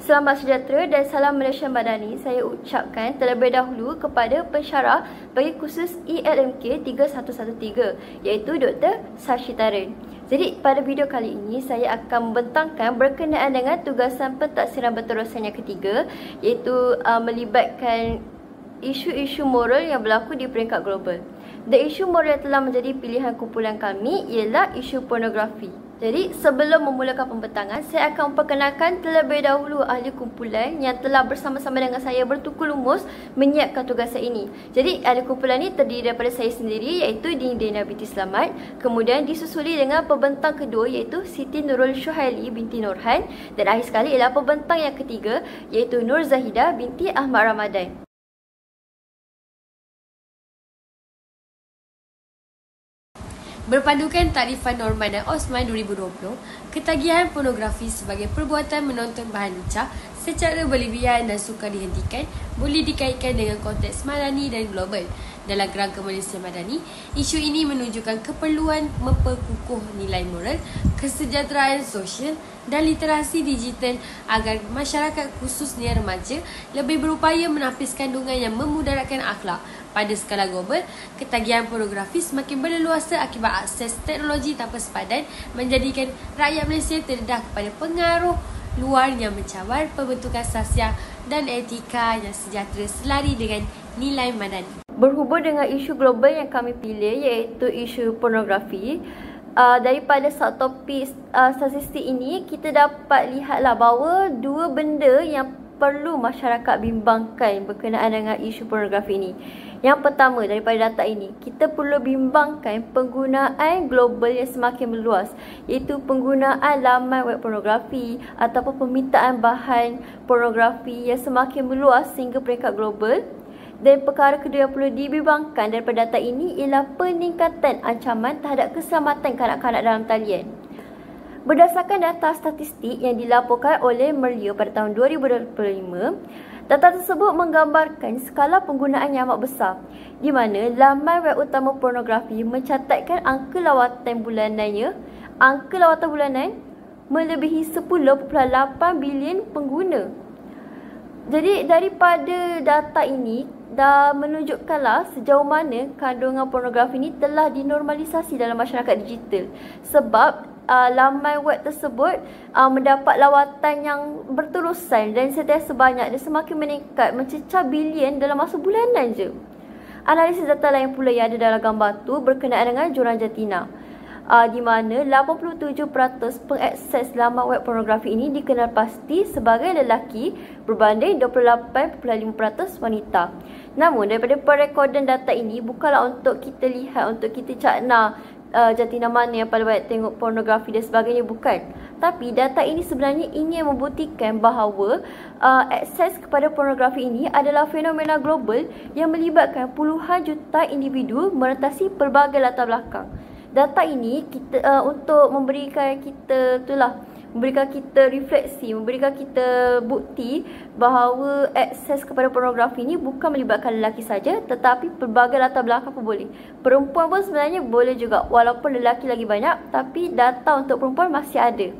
Selamat sejahtera dan salam Malaysia Madani saya ucapkan terlebih dahulu kepada pensyarah bagi kursus ELMK 3113 iaitu Dr. Sashitaran. Jadi pada video kali ini saya akan membentangkan berkenaan dengan tugasan pentaksiran berterusan yang ketiga iaitu melibatkan isu-isu moral yang berlaku di peringkat global. Dan isu moral yang telah menjadi pilihan kumpulan kami ialah isu pornografi. Jadi sebelum memulakan pembentangan, saya akan memperkenalkan terlebih dahulu ahli kumpulan yang telah bersama-sama dengan saya bertukar lumus menyiapkan tugasan ini. Jadi ahli kumpulan ini terdiri daripada saya sendiri iaitu Dina binti Slamet, kemudian disusuli dengan pembentang kedua iaitu Siti Nurul Syuhaili binti Nurhan, dan akhir sekali ialah pembentang yang ketiga iaitu Nur Zahidah binti Ahmad Ramadan. Berpandukan Takrifan Norman dan Osman 2020, ketagihan pornografi sebagai perbuatan menonton bahan lucah secara berlebihan dan sukar dihentikan boleh dikaitkan dengan konteks madani dan global. Dalam kerangka Malaysia Madani, isu ini menunjukkan keperluan memperkukuh nilai moral, kesejahteraan sosial dan literasi digital agar masyarakat khususnya remaja lebih berupaya menapis kandungan yang memudaratkan akhlak. Pada skala global, ketagihan pornografi semakin berleluasa akibat akses teknologi tanpa sepadan menjadikan rakyat Malaysia terdedah kepada pengaruh luar yang mencabar pembentukan sasiah dan etika yang sejahtera selari dengan nilai madani. Berhubung dengan isu global yang kami pilih iaitu isu pornografi, daripada subtopik statistik ini kita dapat lihatlah bahawa dua benda yang perlu masyarakat bimbangkan berkenaan dengan isu pornografi ini. Yang pertama, daripada data ini, kita perlu bimbangkan penggunaan global yang semakin meluas, iaitu penggunaan laman web pornografi ataupun permintaan bahan pornografi yang semakin meluas sehingga peringkat global. Dan perkara kedua yang perlu dibimbangkan daripada data ini ialah peningkatan ancaman terhadap keselamatan kanak-kanak dalam talian. Berdasarkan data statistik yang dilaporkan oleh Merlia pada tahun 2025, data tersebut menggambarkan skala penggunaan yang amat besar, di mana laman web utama pornografi mencatatkan angka lawatan bulanan melebihi 10.8 bilion pengguna. Jadi daripada data ini dah menunjukkanlah sejauh mana kandungan pornografi ini telah dinormalisasi dalam masyarakat digital, sebab laman web tersebut mendapat lawatan yang berterusan dan sentiasa banyak dan semakin meningkat mencecah bilion dalam masa bulanan je. Analisis data lain pula yang ada dalam gambar tu berkenaan dengan Joran Jatina, di mana 87% pengakses laman web pornografi ini dikenal pasti sebagai lelaki berbanding 28.5% wanita. Namun daripada perekodan data ini bukanlah untuk kita lihat, untuk kita cakna jantina mana yang paling banyak tengok pornografi dan sebagainya, bukan. Tapi data ini sebenarnya ingin membuktikan bahawa akses kepada pornografi ini adalah fenomena global yang melibatkan puluhan juta individu merentasi pelbagai latar belakang. Data ini kita untuk memberikan kita refleksi, memberikan kita bukti bahawa akses kepada pornografi ini bukan melibatkan lelaki saja, tetapi pelbagai latar belakang pun boleh. Perempuan pun sebenarnya boleh juga, walaupun lelaki lagi banyak, tapi data untuk perempuan masih ada.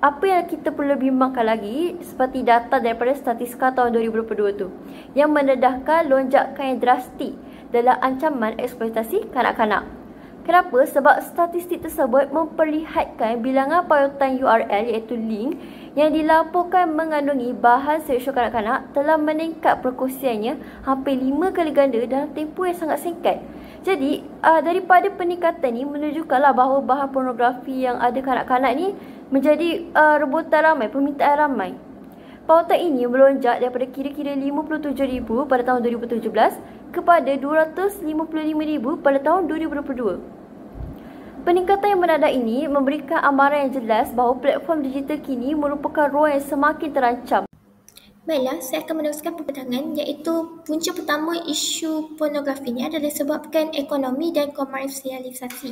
Apa yang kita perlu bimbangkan lagi seperti data daripada Statistika tahun 2022 tu, yang mendedahkan lonjakan yang drastik dalam ancaman eksploitasi kanak-kanak. Kenapa? Sebab statistik tersebut memperlihatkan bilangan pautan URL iaitu link yang dilaporkan mengandungi bahan seksual kanak-kanak telah meningkat perkongsiannya hampir 5 kali ganda dalam tempoh yang sangat singkat. Jadi daripada peningkatan ini menunjukkanlah bahawa bahan pornografi yang ada kanak-kanak ni menjadi rebutan ramai, permintaan ramai. Pautan ini melonjak daripada kira-kira 57,000 pada tahun 2017 kepada 255,000 pada tahun 2022. Peningkatan yang mendadak ini memberikan amaran yang jelas bahawa platform digital kini merupakan ruang yang semakin terancam. Baiklah, saya akan meneruskan perbincangan iaitu punca pertama isu pornografi ini adalah disebabkan ekonomi dan komersialisasi,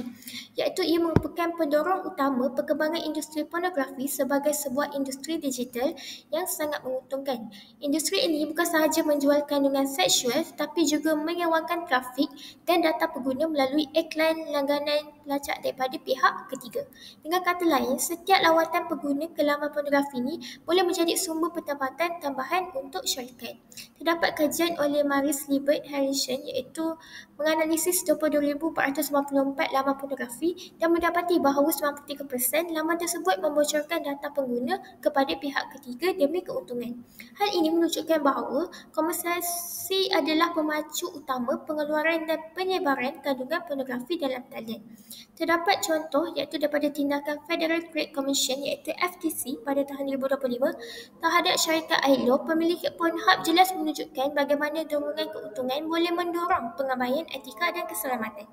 iaitu ia merupakan pendorong utama perkembangan industri pornografi sebagai sebuah industri digital yang sangat menguntungkan. Industri ini bukan sahaja menjual kandungan seksual tetapi juga menyewakan trafik dan data pengguna melalui iklan langganan pelacak daripada pihak ketiga. Dengan kata lain, setiap lawatan pengguna ke laman pornografi ini boleh menjadi sumber pendapatan tambahan untuk syarikat. Terdapat kajian oleh Maris Liebert Harrison iaitu menganalisis 22,494 laman pornografi dan mendapati bahawa 93% laman tersebut membocorkan data pengguna kepada pihak ketiga demi keuntungan. Hal ini menunjukkan bahawa komersialisasi adalah pemacu utama pengeluaran dan penyebaran kandungan pornografi dalam talian. Terdapat contoh iaitu daripada tindakan Federal Trade Commission iaitu FTC pada tahun 2025 terhadap syarikat ILO. Pemilik Pornhub jelas menunjukkan bagaimana dorongan keuntungan boleh mendorong pengabaian etika dan keselamatan.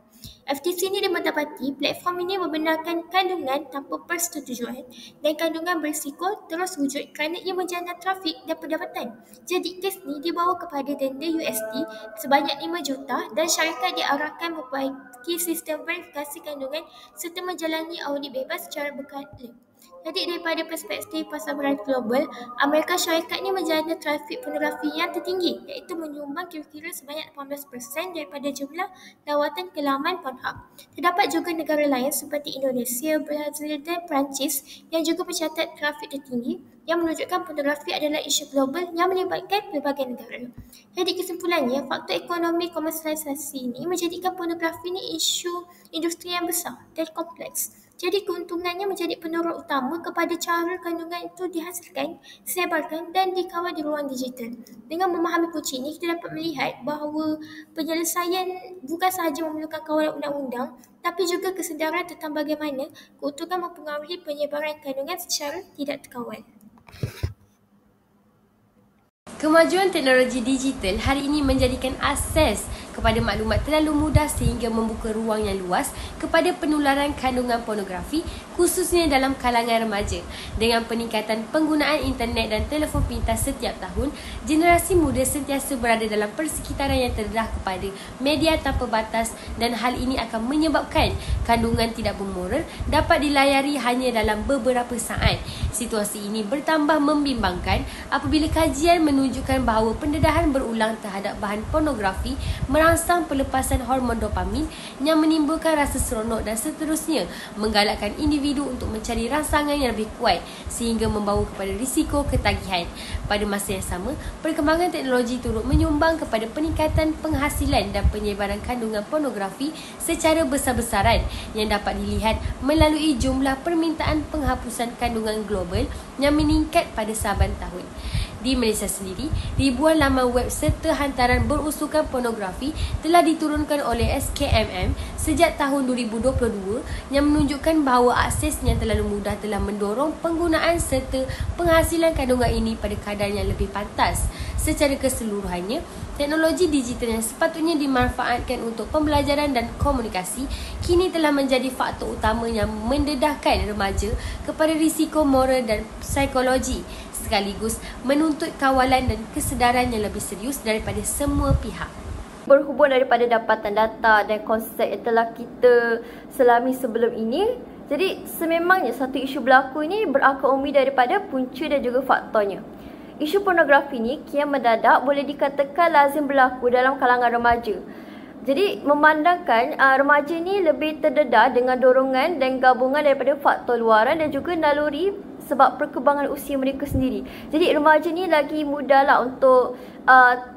FTC ini mendapati platform ini membenarkan kandungan tanpa persetujuan dan kandungan berisiko terus wujud kerana ia menjana trafik dan pendapatan. Jadi kes ini dibawa kepada denda USD sebanyak 5 juta dan syarikat diarahkan memperbaiki sistem verifikasi kandungan serta menjalani audit bebas secara berkala. Jadi daripada perspektif pasaran global, Amerika Syarikat ni menjana trafik pornografi yang tertinggi iaitu menyumbang kira-kira sebanyak 18% daripada jumlah lawatan ke laman Pornhub. Terdapat juga negara lain seperti Indonesia, Brazil dan Perancis yang juga mencatat trafik tertinggi yang menunjukkan pornografi adalah isu global yang melibatkan pelbagai negara. Jadi kesimpulannya, faktor ekonomi komersialisasi ini menjadikan pornografi ini isu industri yang besar dan kompleks. Jadi keuntungannya menjadi pendorong utama kepada cara kandungan itu dihasilkan, disebarkan dan dikawal di ruang digital. Dengan memahami kunci ini, kita dapat melihat bahawa penyelesaian bukan sahaja memerlukan kawalan undang-undang, tapi juga kesedaran tentang bagaimana keuntungan mempengaruhi penyebaran kandungan secara tidak terkawal. Kemajuan teknologi digital hari ini menjadikan akses kepada maklumat terlalu mudah sehingga membuka ruang yang luas kepada penularan kandungan pornografi khususnya dalam kalangan remaja. Dengan peningkatan penggunaan internet dan telefon pintar setiap tahun, generasi muda sentiasa berada dalam persekitaran yang terdedah kepada media tanpa batas dan hal ini akan menyebabkan kandungan tidak bermoral dapat dilayari hanya dalam beberapa saat. Situasi ini bertambah membimbangkan apabila kajian menunjukkan bahawa pendedahan berulang terhadap bahan pornografi merangsang pelepasan hormon dopamin yang menimbulkan rasa seronok dan seterusnya menggalakkan individu untuk mencari rangsangan yang lebih kuat sehingga membawa kepada risiko ketagihan. Pada masa yang sama, perkembangan teknologi turut menyumbang kepada peningkatan penghasilan dan penyebaran kandungan pornografi secara besar-besaran yang dapat dilihat melalui jumlah permintaan penghapusan kandungan global yang meningkat pada saban tahun. Di Malaysia sendiri, ribuan laman web serta hantaran berusulkan pornografi telah diturunkan oleh SKMM sejak tahun 2022 yang menunjukkan bahawa akses yang terlalu mudah telah mendorong penggunaan serta penghasilan kandungan ini pada kadar yang lebih pantas. Secara keseluruhannya, teknologi digital yang sepatutnya dimanfaatkan untuk pembelajaran dan komunikasi kini telah menjadi faktor utama yang mendedahkan remaja kepada risiko moral dan psikologi sekaligus menuntut kawalan dan kesedaran yang lebih serius daripada semua pihak. Berhubung daripada dapatan data dan konsep yang telah kita selami sebelum ini, jadi sememangnya satu isu berlaku ini berakar umbi daripada punca dan juga faktornya. Isu pornografi ni kian mendadak boleh dikatakan lazim berlaku dalam kalangan remaja. Jadi memandangkan remaja ni lebih terdedah dengan dorongan dan gabungan daripada faktor luaran dan juga naluri sebab perkembangan usia mereka sendiri. Jadi remaja ni lagi mudahlah untuk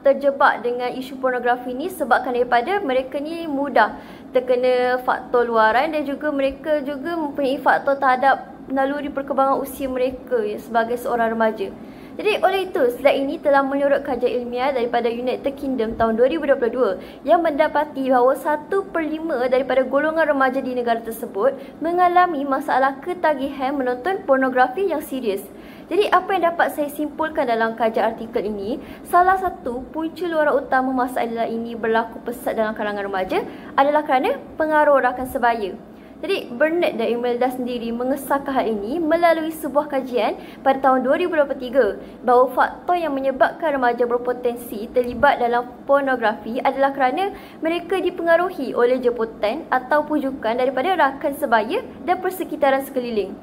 terjebak dengan isu pornografi ni sebabkan daripada mereka ni mudah terkena faktor luaran dan juga mereka juga mempunyai faktor terhadap naluri perkembangan usia mereka sebagai seorang remaja. Jadi oleh itu, slide ini telah menurut kajian ilmiah daripada United Kingdom tahun 2022 yang mendapati bahawa 1/5 daripada golongan remaja di negara tersebut mengalami masalah ketagihan menonton pornografi yang serius. Jadi apa yang dapat saya simpulkan dalam kajian artikel ini, salah satu punca luaran utama masalah ini berlaku pesat dalam kalangan remaja adalah kerana pengaruh rakan sebaya. Jadi Burnett dan Imelda sendiri mengesahkan hal ini melalui sebuah kajian pada tahun 2023 bahawa faktor yang menyebabkan remaja berpotensi terlibat dalam pornografi adalah kerana mereka dipengaruhi oleh jemputan atau pujukan daripada rakan sebaya dan persekitaran sekeliling.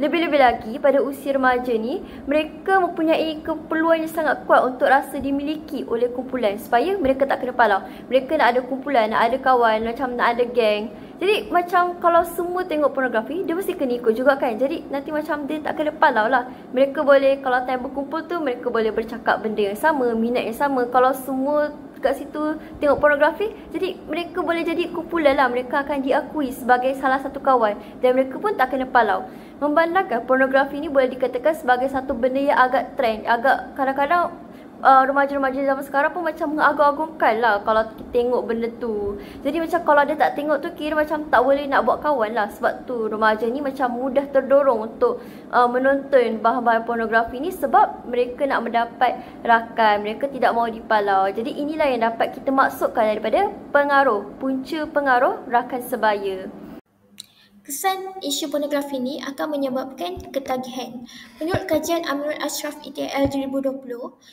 Lebih-lebih lagi pada usia remaja ni, mereka mempunyai keperluan yang sangat kuat untuk rasa dimiliki oleh kumpulan supaya mereka tak kena palau. Mereka nak ada kumpulan, nak ada kawan, macam nak ada geng. Jadi macam kalau semua tengok pornografi, dia mesti kena ikut juga kan. Jadi nanti macam dia tak kena palau lah. Mereka boleh, kalau time berkumpul tu, mereka boleh bercakap benda yang sama, minat yang sama. Kalau semua kat situ tengok pornografi, jadi mereka boleh jadi kumpulan lah. Mereka akan diakui sebagai salah satu kawan dan mereka pun tak kena palau. Memandangkan pornografi ni boleh dikatakan sebagai satu benda yang agak trend, agak kadang-kadang remaja-remaja zaman sekarang pun macam mengagung-agungkan lah kalau kita tengok benda tu. Jadi macam kalau dia tak tengok tu, kira macam tak boleh nak buat kawan lah. Sebab tu remaja ni macam mudah terdorong untuk menonton bahan-bahan pornografi ni sebab mereka nak mendapat rakan, mereka tidak mahu dipalau. Jadi inilah yang dapat kita maksudkan daripada pengaruh, punca pengaruh rakan sebaya. Kesan isu pornografi ini akan menyebabkan ketagihan. Menurut kajian Aminul Ashraf ETL 2020,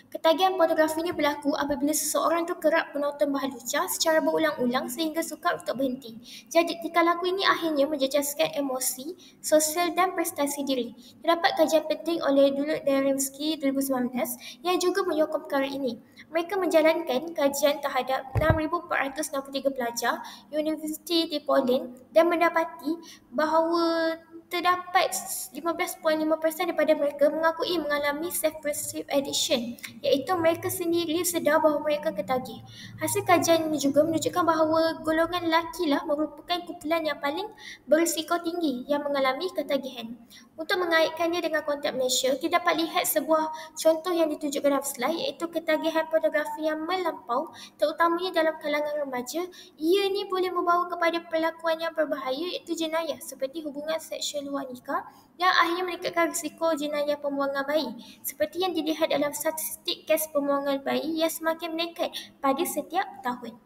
ketagihan pornografi ini berlaku apabila seseorang itu kerap menonton bahan lucah secara berulang-ulang sehingga sukar untuk berhenti. Jadi, tingkah laku ini akhirnya menjejaskan emosi, sosial dan prestasi diri. Terdapat kajian penting oleh Duluk-Daremski 2019 yang juga menyokong perkara ini. Mereka menjalankan kajian terhadap 6,463 pelajar Universiti di Poland dan mendapati bahawa terdapat 15.5% daripada mereka mengakui mengalami self-perceived addiction, iaitu mereka sendiri sedar bahawa mereka ketagih. Hasil kajian ini juga menunjukkan bahawa golongan lelaki lah merupakan kumpulan yang paling berisiko tinggi yang mengalami ketagihan. Untuk mengaitkannya dengan konteks Malaysia, kita dapat lihat sebuah contoh yang ditunjukkan dalam slide, iaitu ketagihan pornografi yang melampau, terutamanya dalam kalangan remaja. Ia ni boleh membawa kepada perlakuan yang berbahaya, iaitu jenayah seperti hubungan seksual luar nikah yang akhirnya meningkatkan risiko jenayah pembuangan bayi, seperti yang dilihat dalam statistik kes pembuangan bayi yang semakin meningkat pada setiap tahun.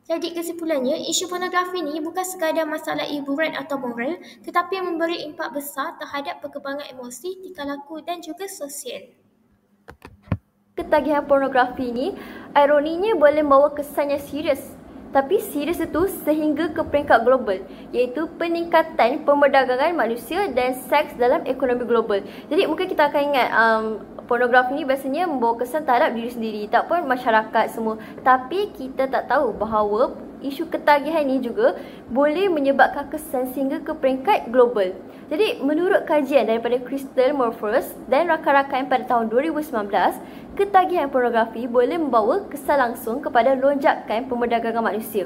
Jadi kesimpulannya, isu pornografi ini bukan sekadar masalah hiburan atau moral, tetapi memberi impak besar terhadap perkembangan emosi, tingkah laku dan juga sosial. Ketagihan pornografi ini, ironinya boleh membawa kesan yang serius. Tapi serius itu sehingga ke peringkat global, iaitu peningkatan perdagangan manusia dan seks dalam ekonomi global. Jadi mungkin kita akan ingat pornografi ni biasanya membawa kesan terhadap diri sendiri, tak pun masyarakat semua. Tapi kita tak tahu bahawa isu ketagihan ni juga boleh menyebabkan kesan sehingga ke peringkat global. Jadi menurut kajian daripada Crystal Morphers dan rakan-rakan pada tahun 2019, ketagihan pornografi boleh membawa kesan langsung kepada lonjakan perdagangan manusia.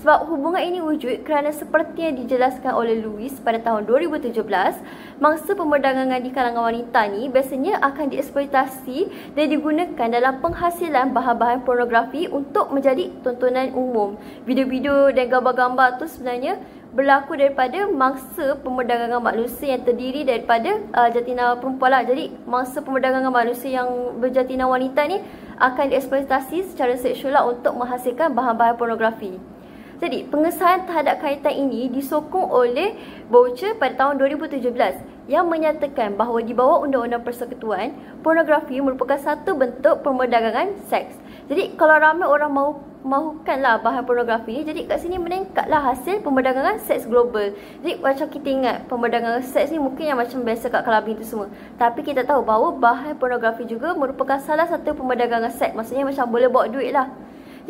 Sebab hubungan ini wujud kerana seperti yang dijelaskan oleh Lewis pada tahun 2017, mangsa perdagangan di kalangan wanita ni biasanya akan dieksploitasi dan digunakan dalam penghasilan bahan-bahan pornografi untuk menjadi tontonan umum. Video-video dan gambar-gambar tu sebenarnya berlaku daripada mangsa perdagangan manusia yang terdiri daripada jatina perempuan lah. Jadi mangsa perdagangan manusia yang berjatina wanita ni akan dieksploitasi secara seksual lah untuk menghasilkan bahan-bahan pornografi. Jadi, pengesahan terhadap kaitan ini disokong oleh Boucher pada tahun 2017 yang menyatakan bahawa di bawah Undang-Undang Persekutuan, pornografi merupakan satu bentuk perdagangan seks. Jadi, kalau ramai orang mahukanlah bahan pornografi ni, jadi kat sini meningkatlah hasil perdagangan seks global. Jadi, macam kita ingat, perdagangan seks ni mungkin yang macam biasa kat clubbing tu semua. Tapi kita tahu bahawa bahan pornografi juga merupakan salah satu perdagangan seks. Maksudnya macam boleh bawa duit lah.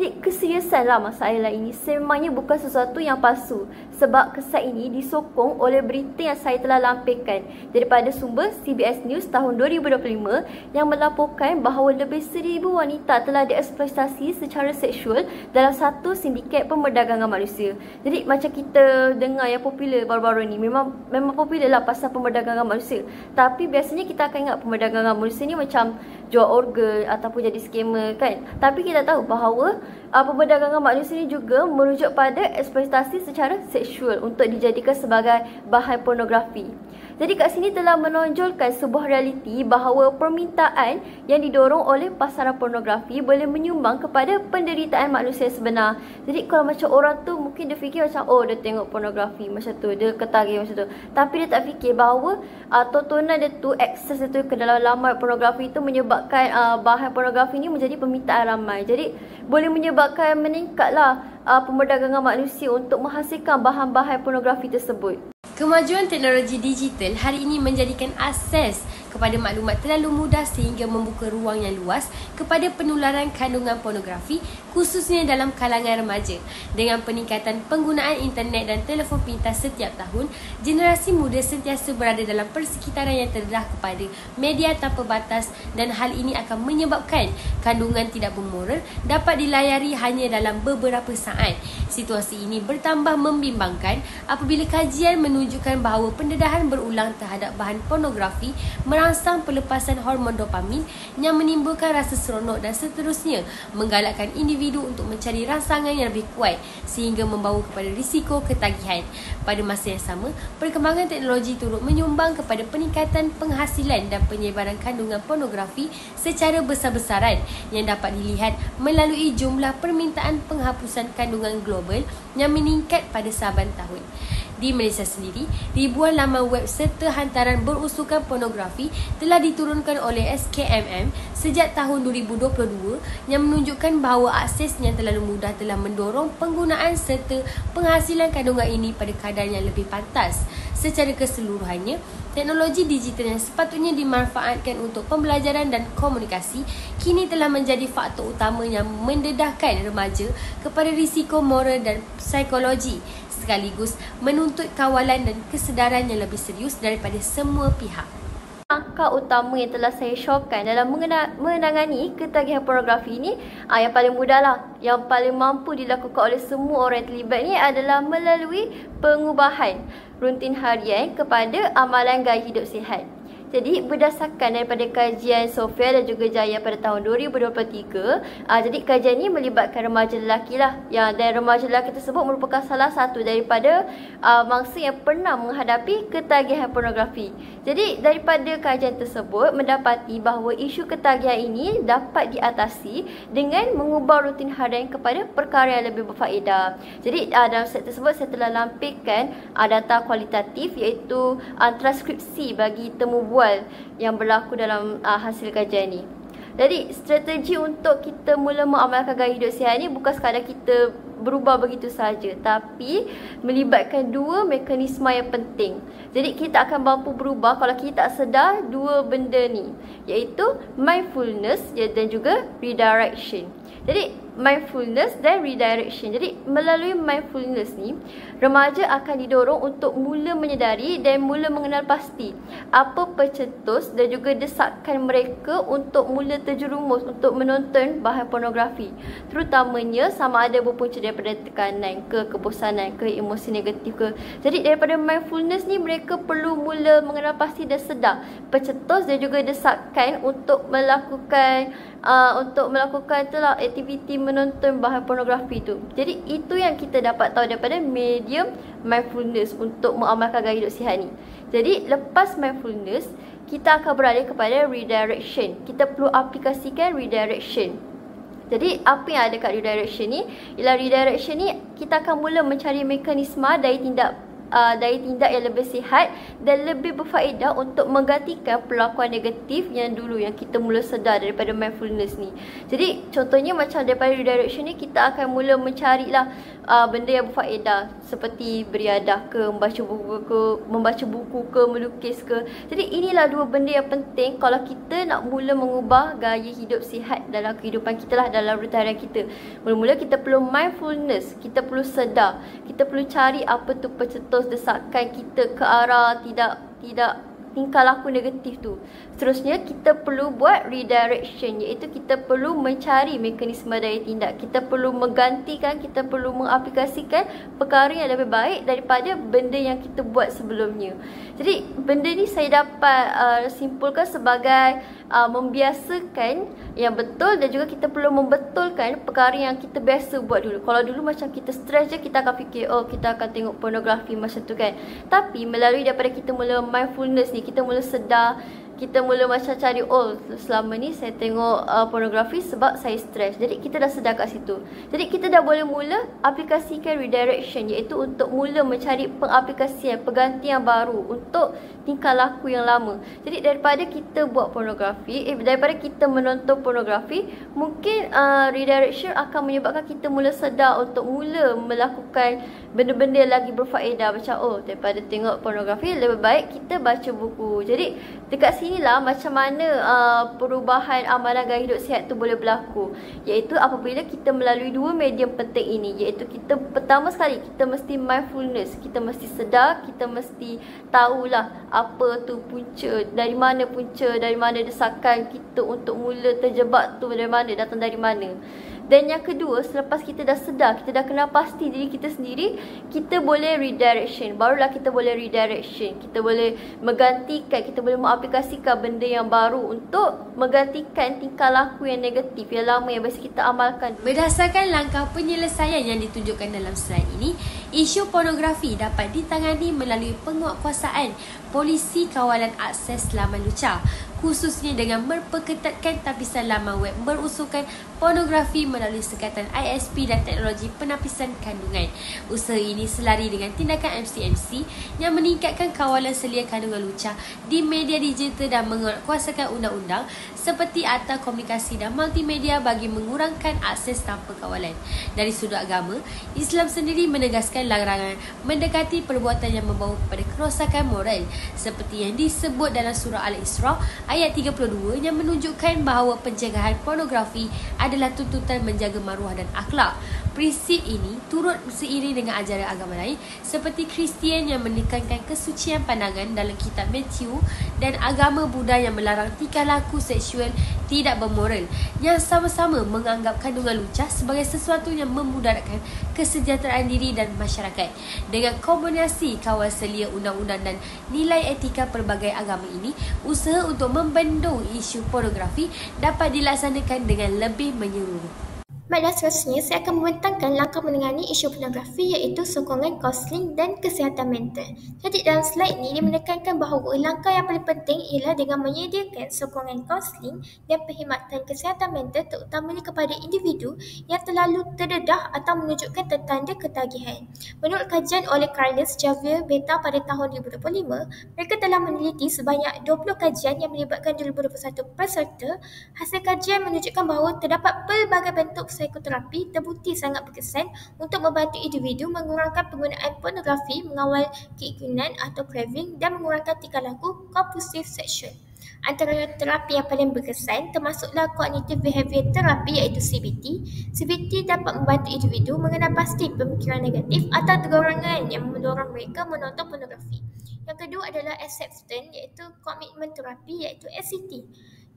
Jadi keseriusan lah masalah ini sememangnya bukan sesuatu yang palsu, sebab kesan ini disokong oleh berita yang saya telah lampirkan daripada sumber CBS News tahun 2025 yang melaporkan bahawa lebih 1,000 wanita telah dieksploitasi secara seksual dalam satu sindiket perdagangan manusia. Jadi macam kita dengar yang popular baru-baru ni, memang popular lah pasal perdagangan manusia. Tapi biasanya kita akan ingat perdagangan manusia ni macam jual organ ataupun jadi scammer kan. Tapi kita tahu bahawa perdagangan manusia ni juga merujuk pada eksploitasi secara seksual untuk dijadikan sebagai bahan pornografi. Jadi kat sini telah menonjolkan sebuah realiti bahawa permintaan yang didorong oleh pasaran pornografi boleh menyumbang kepada penderitaan manusia sebenar. Jadi kalau macam orang tu mungkin dia fikir macam dia tengok pornografi macam tu, dia ketagih macam tu. Tapi dia tak fikir bahawa tontonan dia tu, akses dia tu ke dalam laman pornografi tu menyebabkan bahan pornografi ni menjadi permintaan ramai. Jadi boleh menyebabkan meningkatlah pemerdagangan manusia untuk menghasilkan bahan-bahan pornografi tersebut. Kemajuan teknologi digital hari ini menjadikan akses kepada maklumat terlalu mudah sehingga membuka ruang yang luas kepada penularan kandungan pornografi khususnya dalam kalangan remaja. Dengan peningkatan penggunaan internet dan telefon pintar setiap tahun, generasi muda sentiasa berada dalam persekitaran yang terdedah kepada media tanpa batas dan hal ini akan menyebabkan kandungan tidak bermoral dapat dilayari hanya dalam beberapa saat. Situasi ini bertambah membimbangkan apabila kajian menunjukkan bahawa pendedahan berulang terhadap bahan pornografi merangsang pelepasan hormon dopamin yang menimbulkan rasa seronok dan seterusnya menggalakkan individu untuk mencari rangsangan yang lebih kuat sehingga membawa kepada risiko ketagihan. Pada masa yang sama, perkembangan teknologi turut menyumbang kepada peningkatan penghasilan dan penyebaran kandungan pornografi secara besar-besaran yang dapat dilihat melalui jumlah permintaan penghapusan kandungan global yang meningkat pada saban tahun. Di Malaysia sendiri, ribuan laman web serta hantaran berusulkan pornografi telah diturunkan oleh SKMM sejak tahun 2022 yang menunjukkan bahawa akses yang terlalu mudah telah mendorong penggunaan serta penghasilan kandungan ini pada kadar yang lebih pantas. Secara keseluruhannya, teknologi digital yang sepatutnya dimanfaatkan untuk pembelajaran dan komunikasi kini telah menjadi faktor utama yang mendedahkan remaja kepada risiko moral dan psikologi sekaligus menuntut kawalan dan kesedaran yang lebih serius daripada semua pihak. Langkah utama yang telah saya syorkan dalam menangani ketagihan pornografi ni, yang paling mudah lah, yang paling mampu dilakukan oleh semua orang yang terlibat ni adalah melalui pengubahan rutin harian kepada amalan gaya hidup sihat. Jadi berdasarkan daripada kajian Sofia dan juga Jaya pada tahun 2023, jadi kajian ini melibatkan remaja lelaki lah, dan remaja lelaki tersebut merupakan salah satu daripada mangsa yang pernah menghadapi ketagihan pornografi. Jadi daripada kajian tersebut mendapati bahawa isu ketagihan ini dapat diatasi dengan mengubah rutin harian kepada perkara yang lebih berfaedah. Jadi dalam slide tersebut saya telah lampirkan data kualitatif iaitu transkripsi bagi temu bual yang berlaku dalam hasil kajian ni. Jadi strategi untuk kita mula mengamalkan gaya hidup sihat ni bukan sekadar kita berubah begitu saja, tapi melibatkan dua mekanisme yang penting. Jadi kita akan mampu berubah kalau kita tak sedar dua benda ni, iaitu mindfulness dan juga redirection. Jadi mindfulness dan redirection. Jadi melalui mindfulness ni, remaja akan didorong untuk mula menyedari dan mula mengenal pasti apa pencetus dan juga desakan mereka untuk mula terjerumus untuk menonton bahan pornografi. Terutamanya sama ada berpunca daripada tekanan ke, kebosanan ke, emosi negatif ke. Jadi daripada mindfulness ni, mereka perlu mula mengenal pasti dan sedar pencetus dan juga desakan untuk melakukan itulah aktiviti menonton bahan pornografi tu. Jadi itu yang kita dapat tahu daripada medium mindfulness untuk mengamalkan gaya hidup sihat ni. Jadi lepas mindfulness, kita akan beralih kepada redirection. Kita perlu aplikasikan redirection. Jadi apa yang ada kat redirection ni? Ialah redirection ni kita akan mula mencari mekanisme dari tindak yang lebih sihat dan lebih berfaedah untuk menggantikan perlakuan negatif yang dulu yang kita mula sedar daripada mindfulness ni. Jadi contohnya macam daripada redirection ni, kita akan mula mencarilah benda yang berfaedah seperti beriadah ke, membaca buku ke, melukis ke. Jadi inilah dua benda yang penting kalau kita nak mula mengubah gaya hidup sihat dalam kehidupan kita lah, dalam rutin harian kita. Mula-mula kita perlu mindfulness, kita perlu sedar, kita perlu cari apa tu pencetus desakan kita ke arah tidak tingkah laku negatif tu. Seterusnya, kita perlu buat redirection, iaitu kita perlu mencari mekanisme daya tindak. Kita perlu menggantikan, kita perlu mengaplikasikan perkara yang lebih baik daripada benda yang kita buat sebelumnya. Jadi, benda ni saya dapat simpulkan sebagai membiasakan yang betul, dan juga kita perlu membetulkan perkara yang kita biasa buat dulu. Kalau dulu macam kita stres je, kita akan fikir, oh kita akan tengok pornografi macam tu kan. Tapi melalui daripada kita mula mindfulness ni, kita mula sedar, kita mula macam cari, oh selama ni saya tengok pornografi sebab saya stres. Jadi kita dah sedar kat situ. Jadi kita dah boleh mula aplikasikan redirection, iaitu untuk mula mencari pengaplikasian, penggantian baru untuk tingkah laku yang lama. Jadi daripada kita buat pornografi, daripada kita menonton pornografi, mungkin redirection akan menyebabkan kita mula sedar untuk mula melakukan benda-benda yang lagi berfaedah. Macam, oh daripada tengok pornografi, lebih baik kita baca buku. Jadi dekat sinilah macam mana perubahan amalan gaya hidup sihat tu boleh berlaku, iaitu apabila kita melalui dua medium penting ini, iaitu kita pertama sekali kita mesti mindfulness, kita mesti sedar, kita mesti tahulah apa tu punca, dari mana desakan kita untuk mula terjebak tu, dari mana, datang dari mana. Dan yang kedua, selepas kita dah sedar, kita dah kenal pasti diri kita sendiri, kita boleh redirection. Barulah kita boleh redirection. Kita boleh menggantikan, kita boleh mengaplikasikan benda yang baru untuk menggantikan tingkah laku yang negatif, yang lama yang biasa kita amalkan. Berdasarkan langkah penyelesaian yang ditunjukkan dalam slide ini, isu pornografi dapat ditangani melalui penguatkuasaan Polisi Kawalan Akses Laman Lucah, khususnya dengan memperketatkan tapisan laman web berusulkan pornografi melalui sekatan ISP dan teknologi penapisan kandungan. Usaha ini selari dengan tindakan MCMC yang meningkatkan kawalan selia kandungan lucah di media digital dan menguatkuasakan undang-undang seperti Akta Komunikasi dan Multimedia bagi mengurangkan akses tanpa kawalan. Dari sudut agama, Islam sendiri menegaskan larangan mendekati perbuatan yang membawa kepada kerosakan moral, seperti yang disebut dalam surah Al-Isra ayat 32 yang menunjukkan bahawa pencegahan pornografi adalah tuntutan menjaga maruah dan akhlak. Prinsip ini turut seiring dengan ajaran agama lain seperti Kristian yang menekankan kesucian pandangan dalam kitab Matthew dan agama Buddha yang melarang tingkah laku seksual tidak bermoral yang sama-sama menganggap kandungan lucah sebagai sesuatu yang memudaratkan kesejahteraan diri dan masyarakat. Dengan kombinasi kawal selia undang-undang dan nilai etika pelbagai agama ini, usaha untuk membendung isu pornografi dapat dilaksanakan dengan lebih menyeluruh. Baiklah, seterusnya saya akan membentangkan langkah menangani isu pornografi, iaitu sokongan kaunseling dan kesihatan mental. Jadi dalam slide ini dia menekankan bahawa langkah yang paling penting ialah dengan menyediakan sokongan kaunseling dan perkhidmatan kesihatan mental, terutamanya kepada individu yang terlalu terdedah atau menunjukkan tanda ketagihan. Menurut kajian oleh Carlos Javier Beta pada tahun 2025, mereka telah meneliti sebanyak 20 kajian yang melibatkan 2021 peserta. Hasil kajian menunjukkan bahawa terdapat pelbagai bentuk psikoterapi terbukti sangat berkesan untuk membantu individu mengurangkan penggunaan pornografi, mengawal keinginan atau craving dan mengurangkan tingkah laku kompulsif seksual. Antara terapi yang paling berkesan termasuklah Cognitive Behavior Therapy, iaitu CBT. CBT dapat membantu individu mengenal pasti pemikiran negatif atau dorongan yang mendorong mereka menonton pornografi. Yang kedua adalah Acceptance, iaitu Commitment Therapy, iaitu ACT,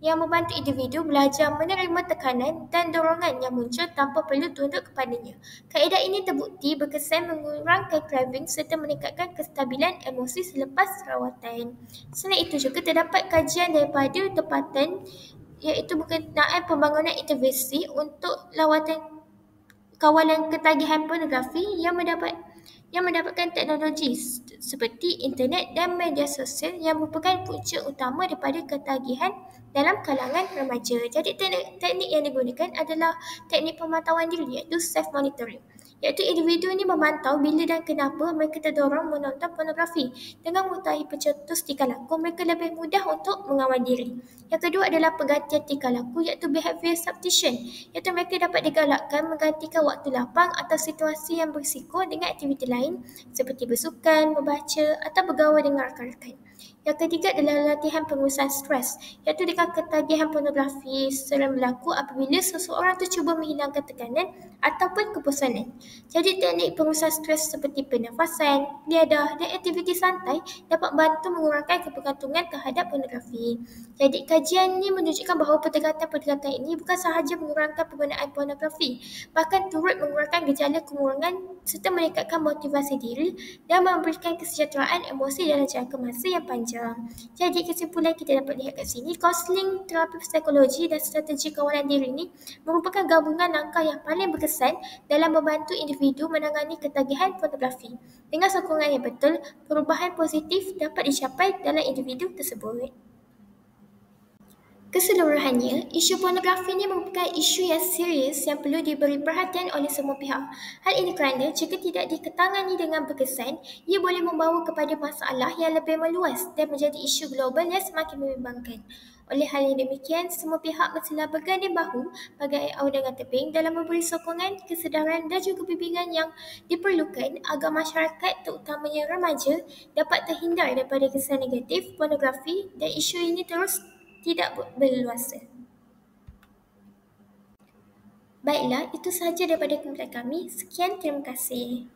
yang membantu individu belajar menerima tekanan dan dorongan yang muncul tanpa perlu tunduk kepadanya. Kaedah ini terbukti berkesan mengurangkan craving serta meningkatkan kestabilan emosi selepas rawatan. Selain itu juga terdapat kajian daripada tempatan, iaitu berkenaan pembangunan intervensi untuk lawatan kawalan ketagihan pornografi yang mendapatkan teknologi seperti internet dan media sosial yang merupakan punca utama daripada ketagihan dalam kalangan remaja. Jadi teknik yang digunakan adalah teknik pemantauan diri, iaitu self-monitoring, iaitu individu ini memantau bila dan kenapa mereka terdorong menonton pornografi. Dengan mengetahui pencetus tingkah laku, mereka lebih mudah untuk mengawal diri. Yang kedua adalah penggantian tingkah laku, iaitu behavior substitution, iaitu mereka dapat digalakkan menggantikan waktu lapang atau situasi yang berisiko dengan aktiviti lain seperti bersukan, membaca atau bergaul dengan rakan-rakan. Yang ketiga adalah latihan pengurusan stres, iaitu dengan ketagihan pornografi sering berlaku apabila seseorang tu cuba menghilangkan tekanan ataupun kebosanan. Jadi teknik pengurusan stres seperti pernafasan, liadah dan aktiviti santai dapat membantu mengurangkan kebergantungan terhadap pornografi. Jadi kajian ini menunjukkan bahawa pendekatan-pendekatan ini bukan sahaja mengurangkan penggunaan pornografi, bahkan turut mengurangkan gejala kemurungan serta meningkatkan motivasi diri dan memberikan kesejahteraan emosi dalam jangka masa yang panjang. Jadi kesimpulan kita dapat lihat kat sini, kaunseling, terapi psikologi dan strategi kawalan diri ini merupakan gabungan langkah yang paling berkesan dalam membantu individu menangani ketagihan pornografi. Dengan sokongan yang betul, perubahan positif dapat dicapai dalam individu tersebut. Keseluruhannya, isu pornografi ini merupakan isu yang serius yang perlu diberi perhatian oleh semua pihak. Hal ini kerana jika tidak diketangani dengan berkesan, ia boleh membawa kepada masalah yang lebih meluas dan menjadi isu global yang semakin membimbangkan. Oleh hal yang demikian, semua pihak mestilah berganding bahu bagai aur dengan tebing dalam memberi sokongan, kesedaran dan juga bimbingan yang diperlukan agar masyarakat, terutamanya remaja, dapat terhindar daripada kesan negatif pornografi dan isu ini terus tidak berleluasa. Baiklah, itu sahaja daripada kementerian kami. Sekian, terima kasih.